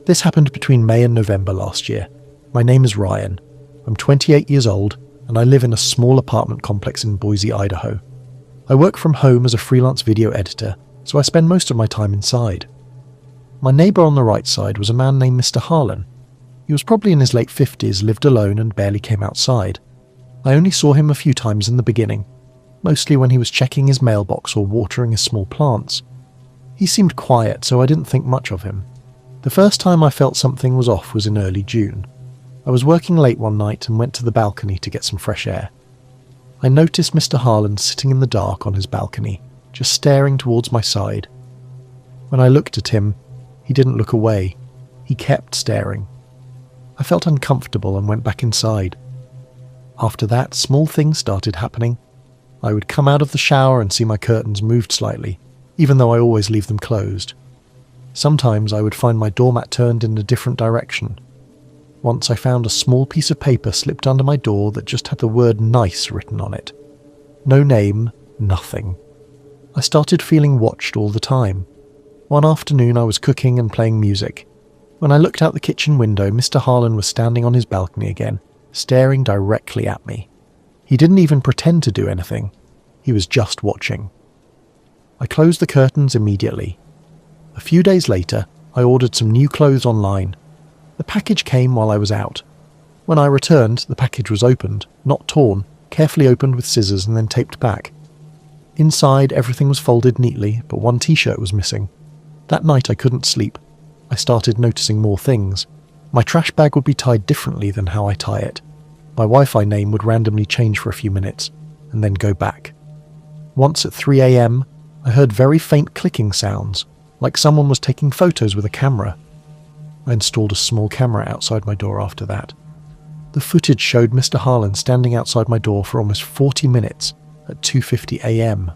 This happened between May and November last year. My name is Ryan. I'm 28 years old, and I live in a small apartment complex in Boise, Idaho. I work from home as a freelance video editor, so I spend most of my time inside. My neighbour on the right side was a man named Mr. Harlan. He was probably in his late 50s, lived alone and barely came outside. I only saw him a few times in the beginning, mostly when he was checking his mailbox or watering his small plants. He seemed quiet, so I didn't think much of him. The first time I felt something was off was in early June. I was working late one night and went to the balcony to get some fresh air. I noticed Mr. Harlan sitting in the dark on his balcony, just staring towards my side. When I looked at him, he didn't look away. He kept staring. I felt uncomfortable and went back inside. After that, small things started happening. I would come out of the shower and see my curtains moved slightly, even though I always leave them closed. Sometimes I would find my doormat turned in a different direction. Once I found a small piece of paper slipped under my door that just had the word nice written on it. No name, nothing. I started feeling watched all the time. One afternoon I was cooking and playing music. When I looked out the kitchen window, Mr. Harlan was standing on his balcony again, staring directly at me. He didn't even pretend to do anything. He was just watching. I closed the curtains immediately. A few days later, I ordered some new clothes online. The package came while I was out. When I returned, the package was opened, not torn, carefully opened with scissors and then taped back. Inside, everything was folded neatly, but one t-shirt was missing. That night I couldn't sleep. I started noticing more things. My trash bag would be tied differently than how I tie it. My Wi-Fi name would randomly change for a few minutes, and then go back. Once at 3 a.m, I heard very faint clicking sounds, like someone was taking photos with a camera. I installed a small camera outside my door after that. The footage showed Mr. Harlan standing outside my door for almost 40 minutes at 2:50 a.m.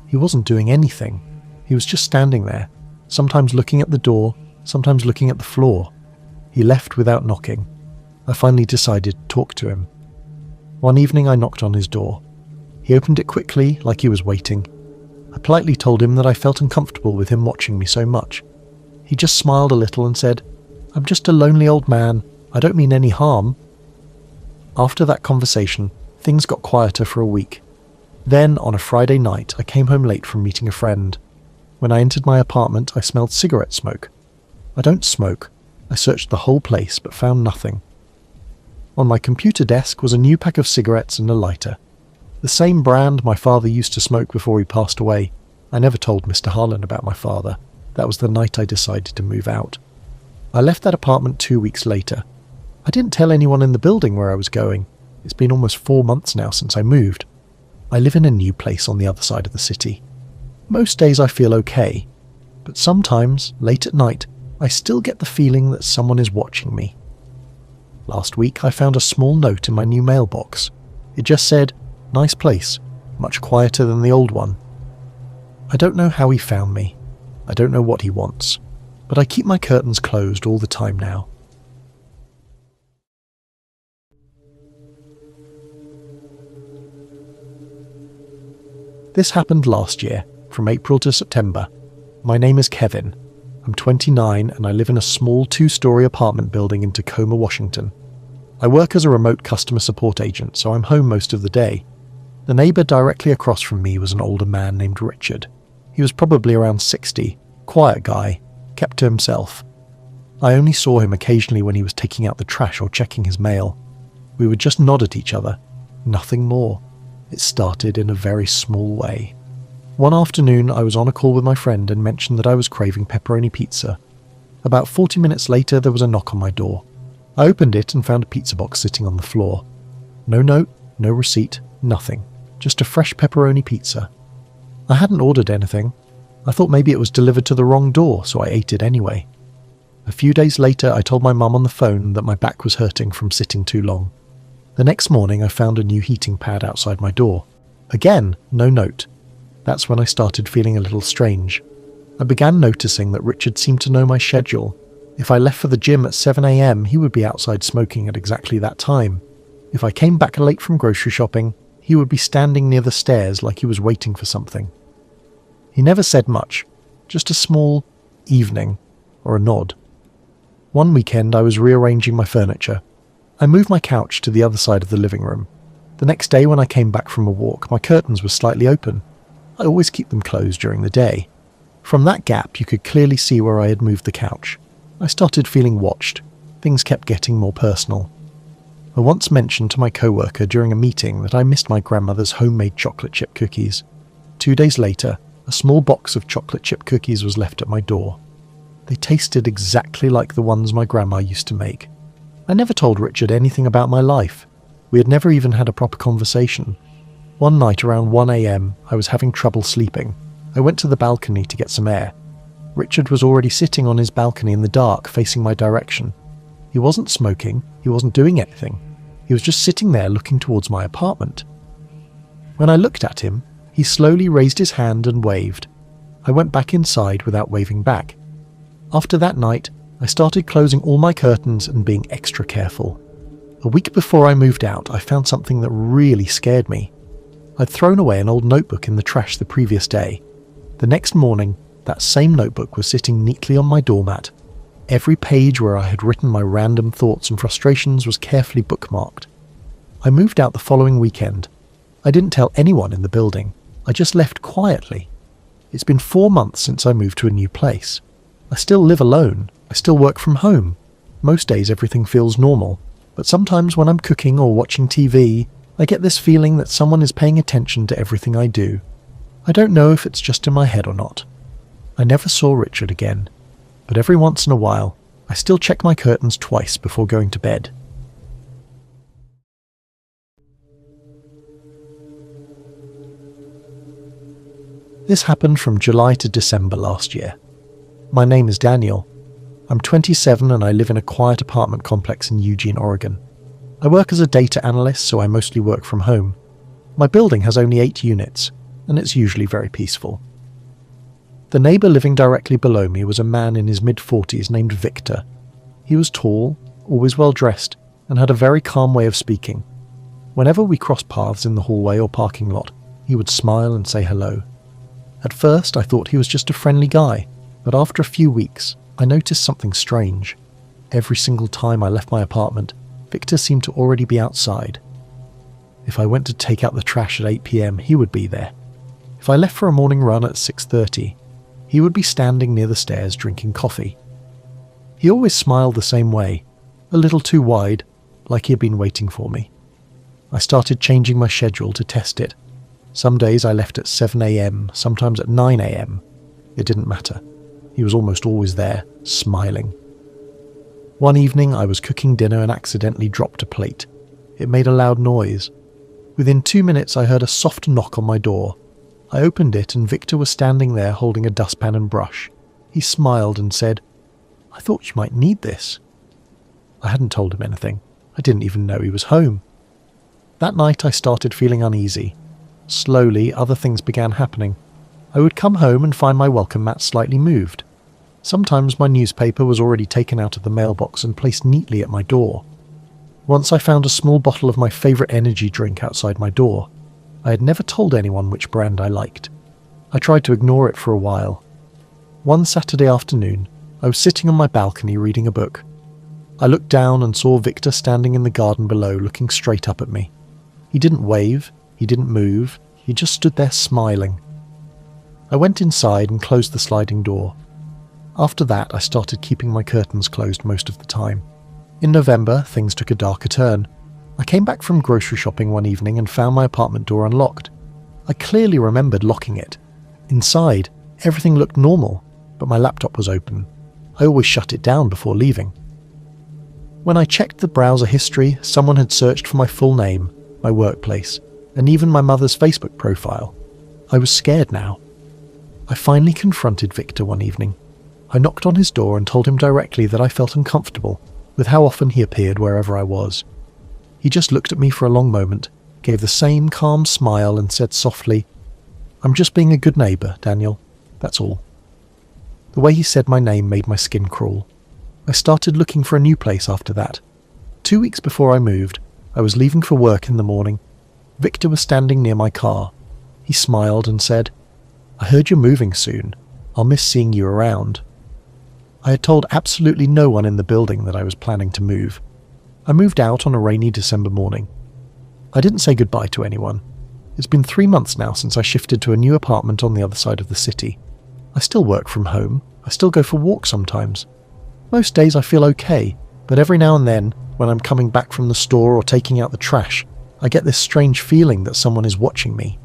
He wasn't doing anything. He was just standing there, sometimes looking at the door, sometimes looking at the floor. He left without knocking. I finally decided to talk to him. One evening I knocked on his door. He opened it quickly, like he was waiting. I politely told him that I felt uncomfortable with him watching me so much. He just smiled a little and said, "I'm just a lonely old man. I don't mean any harm." After that conversation, things got quieter for a week. Then, on a Friday night, I came home late from meeting a friend. When I entered my apartment, I smelled cigarette smoke. I don't smoke. I searched the whole place, but found nothing. On my computer desk was a new pack of cigarettes and a lighter. The same brand my father used to smoke before he passed away. I never told Mr. Harlan about my father. That was the night I decided to move out. I left that apartment 2 weeks later. I didn't tell anyone in the building where I was going. It's been almost 4 months now since I moved. I live in a new place on the other side of the city. Most days I feel okay, but sometimes, late at night, I still get the feeling that someone is watching me. Last week I found a small note in my new mailbox. It just said, "Nice place, much quieter than the old one." I don't know how he found me. I don't know what he wants, but I keep my curtains closed all the time now. This happened last year, from April to September. My name is Kevin. I'm 29 and I live in a small 2-story apartment building in Tacoma, Washington. I work as a remote customer support agent, so I'm home most of the day. The neighbour directly across from me was an older man named Richard. He was probably around 60, quiet guy, kept to himself. I only saw him occasionally when he was taking out the trash or checking his mail. We would just nod at each other, nothing more. It started in a very small way. One afternoon I was on a call with my friend and mentioned that I was craving pepperoni pizza. About 40 minutes later there was a knock on my door. I opened it and found a pizza box sitting on the floor. No note, no receipt, nothing. Just a fresh pepperoni pizza. I hadn't ordered anything. I thought maybe it was delivered to the wrong door, so I ate it anyway. A few days later I told my mum on the phone that my back was hurting from sitting too long. The next morning I found a new heating pad outside my door. Again, no note. That's when I started feeling a little strange. I began noticing that Richard seemed to know my schedule. If I left for the gym at 7 a.m, he would be outside smoking at exactly that time. If I came back late from grocery shopping, he would be standing near the stairs like he was waiting for something. He never said much, just a small evening or a nod. One weekend I was rearranging my furniture. I moved my couch to the other side of the living room. The next day when I came back from a walk, my curtains were slightly open. I always keep them closed during the day. From that gap you could clearly see where I had moved the couch. I started feeling watched. Things kept getting more personal. I once mentioned to my co-worker during a meeting that I missed my grandmother's homemade chocolate chip cookies. 2 days later, a small box of chocolate chip cookies was left at my door. They tasted exactly like the ones my grandma used to make. I never told Richard anything about my life. We had never even had a proper conversation. One night around 1 a.m, I was having trouble sleeping. I went to the balcony to get some air. Richard was already sitting on his balcony in the dark, facing my direction. He wasn't smoking, he wasn't doing anything. He was just sitting there looking towards my apartment. When I looked at him, he slowly raised his hand and waved. I went back inside without waving back. After that night, I started closing all my curtains and being extra careful. A week before I moved out, I found something that really scared me. I'd thrown away an old notebook in the trash the previous day. The next morning, that same notebook was sitting neatly on my doormat. Every page where I had written my random thoughts and frustrations was carefully bookmarked. I moved out the following weekend. I didn't tell anyone in the building. I just left quietly. It's been 4 months since I moved to a new place. I still live alone. I still work from home. Most days everything feels normal, but sometimes when I'm cooking or watching TV, I get this feeling that someone is paying attention to everything I do. I don't know if it's just in my head or not. I never saw Richard again, but every once in a while, I still check my curtains twice before going to bed. This happened from July to December last year. My name is Daniel. I'm 27 and I live in a quiet apartment complex in Eugene, Oregon. I work as a data analyst, so I mostly work from home. My building has only 8 units, and it's usually very peaceful. The neighbour living directly below me was a man in his mid-40s named Victor. He was tall, always well-dressed, and had a very calm way of speaking. Whenever we crossed paths in the hallway or parking lot, he would smile and say hello. At first I thought he was just a friendly guy, but after a few weeks I noticed something strange. Every single time I left my apartment, Victor seemed to already be outside. If I went to take out the trash at 8 p.m, he would be there. If I left for a morning run at 6:30, he would be standing near the stairs drinking coffee. He always smiled the same way, a little too wide, like he had been waiting for me. I started changing my schedule to test it. Some days I left at 7 a.m, sometimes at 9 a.m. It didn't matter. He was almost always there, smiling. One evening I was cooking dinner and accidentally dropped a plate. It made a loud noise. Within 2 minutes I heard a soft knock on my door. I opened it and Victor was standing there holding a dustpan and brush. He smiled and said, "I thought you might need this." I hadn't told him anything. I didn't even know he was home. That night I started feeling uneasy. Slowly other things began happening. I would come home and find my welcome mat slightly moved. Sometimes my newspaper was already taken out of the mailbox and placed neatly at my door. Once I found a small bottle of my favourite energy drink outside my door. I had never told anyone which brand I liked. I tried to ignore it for a while. One Saturday afternoon, I was sitting on my balcony reading a book. I looked down and saw Victor standing in the garden below looking straight up at me. He didn't wave, he didn't move, he just stood there smiling. I went inside and closed the sliding door. After that, I started keeping my curtains closed most of the time. In November, things took a darker turn. I came back from grocery shopping one evening and found my apartment door unlocked. I clearly remembered locking it. Inside, everything looked normal, but my laptop was open. I always shut it down before leaving. When I checked the browser history, someone had searched for my full name, my workplace, and even my mother's Facebook profile. I was scared now. I finally confronted Victor one evening. I knocked on his door and told him directly that I felt uncomfortable with how often he appeared wherever I was. He just looked at me for a long moment, gave the same calm smile and said softly, "I'm just being a good neighbour, Daniel. That's all." The way he said my name made my skin crawl. I started looking for a new place after that. 2 weeks before I moved, I was leaving for work in the morning. Victor was standing near my car. He smiled and said, "I heard you're moving soon. I'll miss seeing you around." I had told absolutely no one in the building that I was planning to move. I moved out on a rainy December morning. I didn't say goodbye to anyone. It's been 3 months now since I shifted to a new apartment on the other side of the city. I still work from home. I still go for walks sometimes. Most days I feel okay, but every now and then, when I'm coming back from the store or taking out the trash, I get this strange feeling that someone is watching me.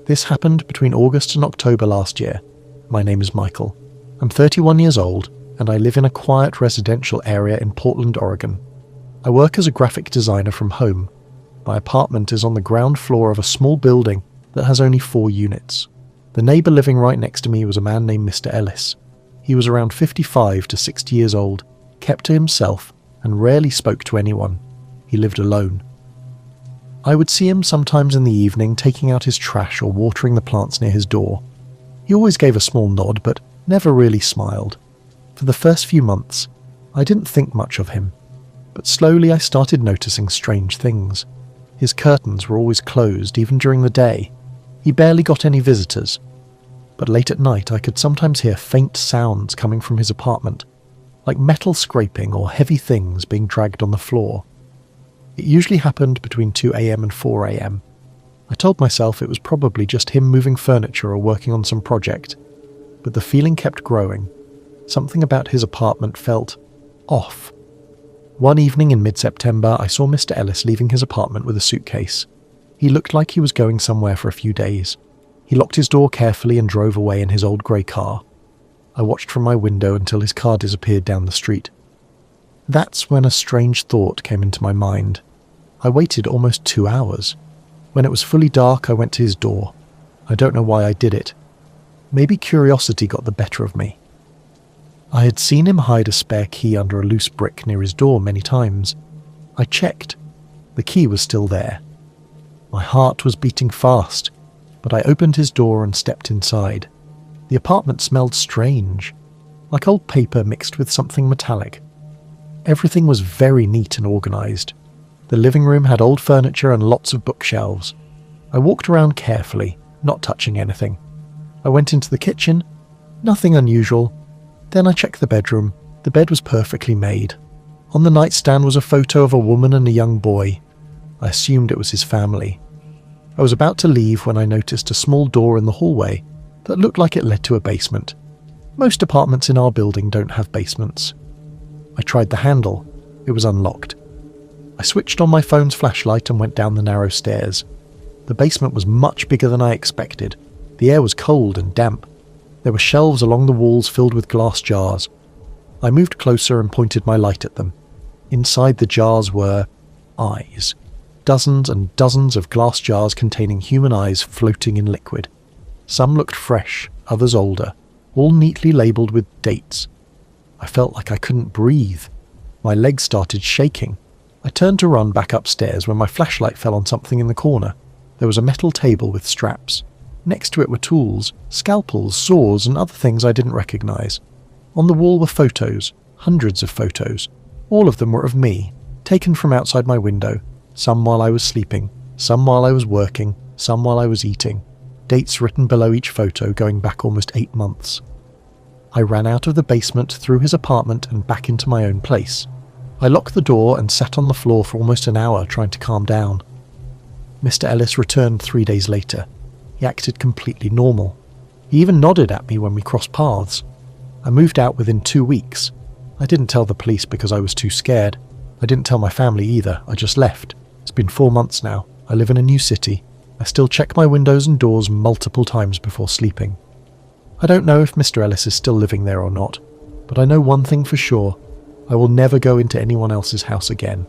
This happened between August and October last year. My name is Michael. I'm 31 years old, and I live in a quiet residential area in Portland, Oregon. I work as a graphic designer from home. My apartment is on the ground floor of a small building that has only 4 units. The neighbour living right next to me was a man named Mr. Ellis. He was around 55 to 60 years old, kept to himself, and rarely spoke to anyone. He lived alone. I would see him sometimes in the evening taking out his trash or watering the plants near his door. He always gave a small nod, but never really smiled. For the first few months, I didn't think much of him, but slowly I started noticing strange things. His curtains were always closed, even during the day. He barely got any visitors. But late at night I could sometimes hear faint sounds coming from his apartment, like metal scraping or heavy things being dragged on the floor. It usually happened between 2 a.m. and 4 a.m. I told myself it was probably just him moving furniture or working on some project, but the feeling kept growing. Something about his apartment felt off. One evening in mid-September, I saw Mr. Ellis leaving his apartment with a suitcase. He looked like he was going somewhere for a few days. He locked his door carefully and drove away in his old grey car. I watched from my window until his car disappeared down the street. That's when a strange thought came into my mind. I waited almost 2 hours. When it was fully dark, I went to his door. I don't know why I did it. Maybe curiosity got the better of me. I had seen him hide a spare key under a loose brick near his door many times. I checked. The key was still there. My heart was beating fast, but I opened his door and stepped inside. The apartment smelled strange, like old paper mixed with something metallic. Everything was very neat and organised. The living room had old furniture and lots of bookshelves. I walked around carefully, not touching anything. I went into the kitchen. Nothing unusual. Then I checked the bedroom. The bed was perfectly made. On the nightstand was a photo of a woman and a young boy. I assumed it was his family. I was about to leave when I noticed a small door in the hallway that looked like it led to a basement. Most apartments in our building don't have basements. I tried the handle. It was unlocked. I switched on my phone's flashlight and went down the narrow stairs. The basement was much bigger than I expected. The air was cold and damp. There were shelves along the walls filled with glass jars. I moved closer and pointed my light at them. Inside the jars were eyes. Dozens and dozens of glass jars containing human eyes floating in liquid. Some looked fresh, others older, all neatly labelled with dates. I felt like I couldn't breathe. My legs started shaking. I turned to run back upstairs when my flashlight fell on something in the corner. There was a metal table with straps. Next to it were tools, scalpels, saws, and other things I didn't recognise. On the wall were photos, hundreds of photos. All of them were of me, taken from outside my window, some while I was sleeping, some while I was working, some while I was eating. Dates written below each photo going back almost 8 months. I ran out of the basement, through his apartment, and back into my own place. I locked the door and sat on the floor for almost an hour trying to calm down. Mr. Ellis returned 3 days later. He acted completely normal. He even nodded at me when we crossed paths. I moved out within 2 weeks. I didn't tell the police because I was too scared. I didn't tell my family either. I just left. It's been 4 months now. I live in a new city. I still check my windows and doors multiple times before sleeping. I don't know if Mr. Ellis is still living there or not, but I know one thing for sure. I will never go into anyone else's house again.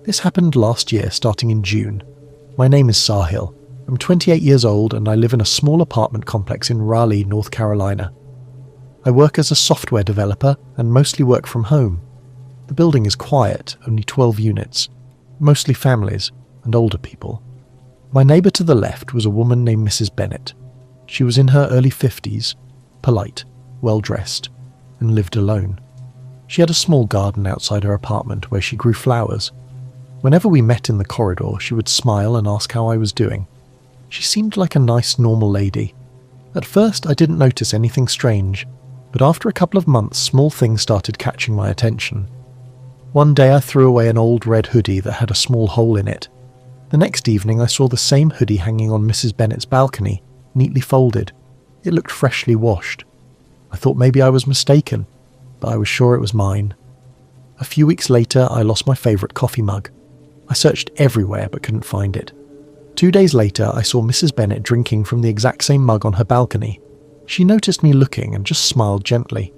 This happened last year, starting in June. My name is Sahil. I'm 28 years old and I live in a small apartment complex in Raleigh, North Carolina. I work as a software developer and mostly work from home. The building is quiet, only 12 units, mostly families and older people. My neighbour to the left was a woman named Mrs. Bennett. She was in her early 50s, polite, well-dressed, and lived alone. She had a small garden outside her apartment where she grew flowers. Whenever we met in the corridor, she would smile and ask how I was doing. She seemed like a nice, normal lady. At first, I didn't notice anything strange, but after a couple of months, small things started catching my attention. One day I threw away an old red hoodie that had a small hole in it. The next evening I saw the same hoodie hanging on Mrs. Bennet's balcony, neatly folded. It looked freshly washed. I thought maybe I was mistaken, but I was sure it was mine. A few weeks later I lost my favourite coffee mug. I searched everywhere but couldn't find it. 2 days later I saw Mrs. Bennet drinking from the exact same mug on her balcony. She noticed me looking and just smiled gently.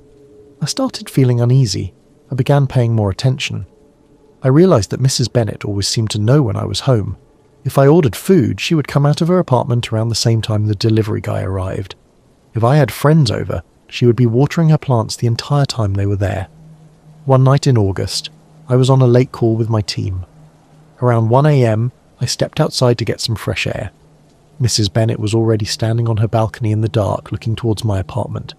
I started feeling uneasy. I began paying more attention. I realised that Mrs. Bennet always seemed to know when I was home. If I ordered food, she would come out of her apartment around the same time the delivery guy arrived. If I had friends over, she would be watering her plants the entire time they were there. One night in August, I was on a late call with my team. Around 1 a.m, I stepped outside to get some fresh air. Mrs. Bennet was already standing on her balcony in the dark looking towards my apartment.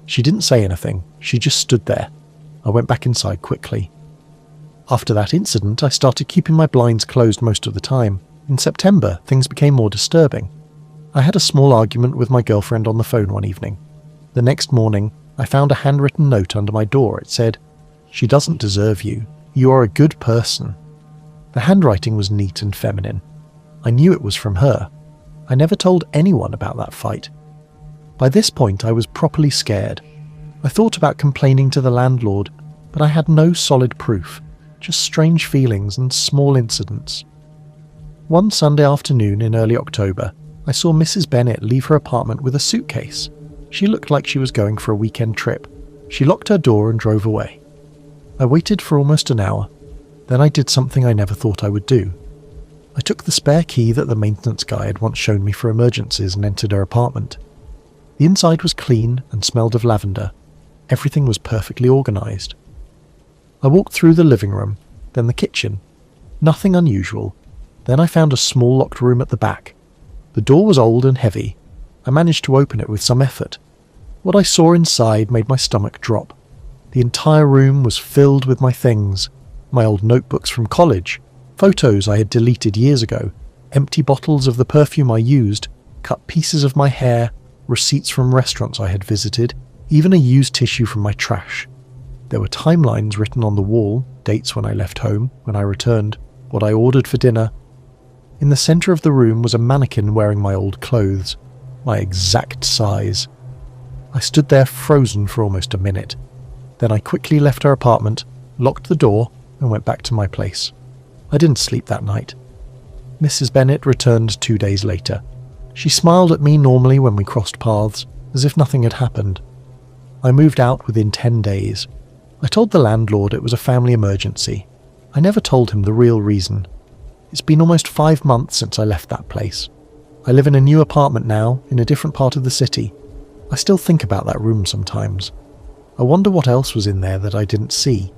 She didn't say anything, she just stood there. I went back inside quickly. After that incident, I started keeping my blinds closed most of the time. In September, things became more disturbing. I had a small argument with my girlfriend on the phone one evening. The next morning, I found a handwritten note under my door. It said, "She doesn't deserve you. You are a good person." The handwriting was neat and feminine. I knew it was from her. I never told anyone about that fight. By this point, I was properly scared. I thought about complaining to the landlord, but I had no solid proof, just strange feelings and small incidents. One Sunday afternoon in early October, I saw Mrs. Bennet leave her apartment with a suitcase. She looked like she was going for a weekend trip. She locked her door and drove away. I waited for almost an hour. Then I did something I never thought I would do. I took the spare key that the maintenance guy had once shown me for emergencies and entered her apartment. The inside was clean and smelled of lavender. Everything was perfectly organised. I walked through the living room, then the kitchen. Nothing unusual. Then I found a small locked room at the back. The door was old and heavy. I managed to open it with some effort. What I saw inside made my stomach drop. The entire room was filled with my things. My old notebooks from college, photos I had deleted years ago, empty bottles of the perfume I used, cut pieces of my hair, receipts from restaurants I had visited, even a used tissue from my trash. There were timelines written on the wall, dates when I left home, when I returned, what I ordered for dinner. In the centre of the room was a mannequin wearing my old clothes, my exact size. I stood there frozen for almost a minute. Then I quickly left her apartment, locked the door, and went back to my place. I didn't sleep that night. Mrs. Bennet returned 2 days later. She smiled at me normally when we crossed paths, as if nothing had happened. I moved out within 10 days. I told the landlord it was a family emergency. I never told him the real reason. It's been almost 5 months since I left that place. I live in a new apartment now, in a different part of the city. I still think about that room sometimes. I wonder what else was in there that I didn't see.